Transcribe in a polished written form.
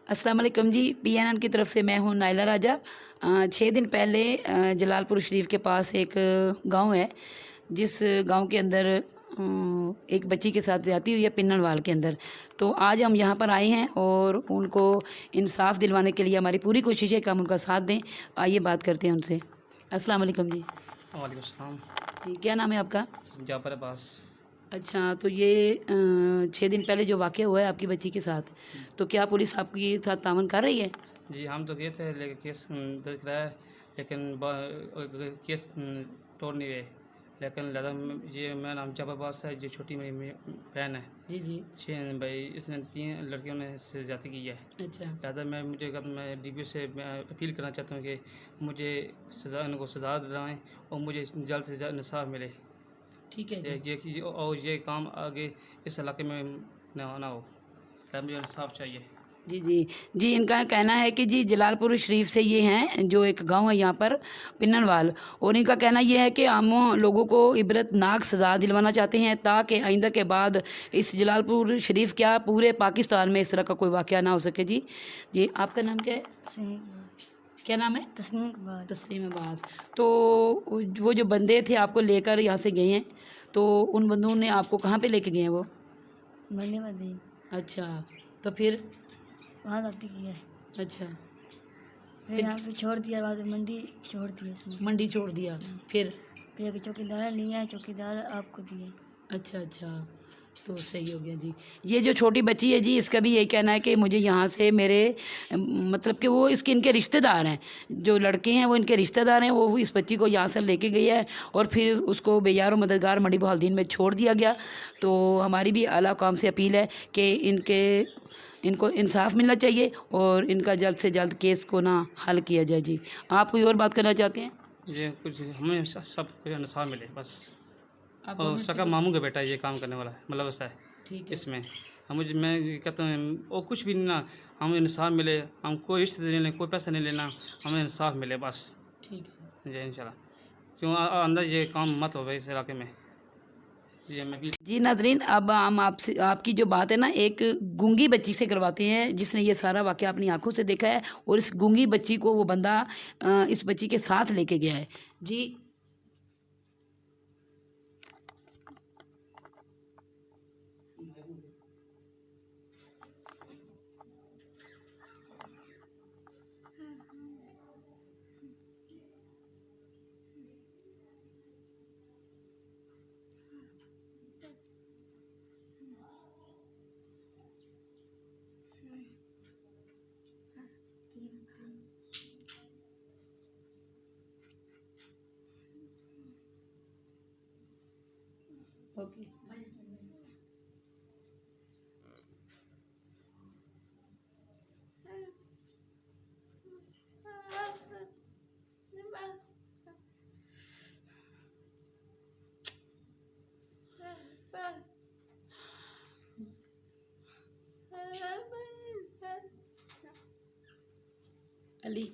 अस्सलाम वालेकुम जी। पीएनएन की तरफ से मैं हूँ नाइला राजा। 6 दिन पहले जलालपुर शरीफ के पास एक गांव है, जिस गांव के अंदर एक बच्ची के साथ ज़्यादती हुई है पिन्नरवाल के अंदर। तो आज हम यहाँ पर आए हैं और उनको इंसाफ दिलवाने के लिए हमारी पूरी कोशिश है कि हम उनका साथ दें। आइए बात करते हैं उनसे। अस्सलाम वालेकुम जी। वालेकुम सलाम। जी, क्या नाम है आपका? जाफ़र अब्बास। अच्छा, तो ये 6 दिन पहले जो वाक़या हुआ है आपकी बच्ची के साथ, तो क्या पुलिस आपके साथ तावन कर रही है? जी, हम तो गए थे लेकिन केस दर्ज कराया, लेकिन केस तोड़ नहीं गए। लेकिन लिहाजा ये मेरा नाम जाफ़र अब्बास है, जो छोटी मेरी बहन है। जी, जी। 6 भाई इसने 3 लड़कियों ने इससे ज़्यादती की है। अच्छा। लिहाजा मैं डीपीओ से मैं अपील करना चाहता हूँ कि मुझे इनको सज़ा दिलवाएँ और मुझे जल्द से जल्द इंसाफ मिले। ठीक है जी। ये काम आगे इस इलाके में ना हो। मुझे इंसाफ चाहिए। जी, जी। जी, इनका कहना है कि जी जलालपुर शरीफ से ये हैं, जो एक गाँव है यहाँ पर पिन्नरवाल, और इनका कहना ये है कि हम लोगों को इबरतनाक सज़ा दिलवाना चाहते हैं, ताकि आइंदा के बाद इस जलालपुर शरीफ क्या पूरे पाकिस्तान में इस तरह का कोई वाक़या ना हो सके जी। जी, आपका नाम क्या है? क्या नाम है? तस्नीम अब्बास। तो वो जो बंदे थे आपको लेकर यहाँ से गए हैं, तो उन बंदों ने आपको कहाँ पे लेके गए हैं वो? मंडी मदीन अच्छा, तो फिर? वहाँ जाती की है, अच्छा, फिर यहाँ पे छोड़ दिया, बाद में मंडी छोड़ दिया इसमें। मंडी छोड़ दिया, फिर? फिर एक चौकीदार लिए हैं, चौकीदार आपको दिए। अच्छा, अच्छा, तो सही हो गया जी। ये जो छोटी बच्ची है जी, इसका भी यही कहना है कि मुझे यहाँ से मेरे मतलब कि वो इनके रिश्तेदार हैं, जो लड़के हैं वो इनके रिश्तेदार हैं, वो इस बच्ची को यहाँ से लेके गई है और फिर उसको बेयार मददगार मंडी बहाउद्दीन में छोड़ दिया गया। तो हमारी भी आला काम से अपील है कि इनको इंसाफ मिलना चाहिए और इनका जल्द से जल्द केस को ना हल किया जाए जी। आप कोई और बात करना चाहते हैं? ये कुछ हमें सब कुछ इंसाफ मिले बस। आप और बोलने से सका मामू का बेटा ये काम करने वाला है, मतलब ऐसा है ठीक है, इसमें। मैं ये कहता हूँ और कुछ भी नहीं ना, हमें इंसाफ मिले, हम कोई रिश्ते नहीं लेना, कोई पैसा नहीं लेना, हमें इंसाफ मिले बस। ठीक है। जी इंशाल्लाह। क्यों अंदर ये काम मत हो भाई इस इलाके में। जी मैं भी जी नाज़रीन, अब हम आपसे आपकी जो बात है ना, एक गूंगी बच्ची से करवाते हैं जिसने ये सारा वाक़या अपनी आँखों से देखा है, और इस गूंगी बच्ची को वो बंदा इस बच्ची के साथ लेके गया है। जी। ओके। अली।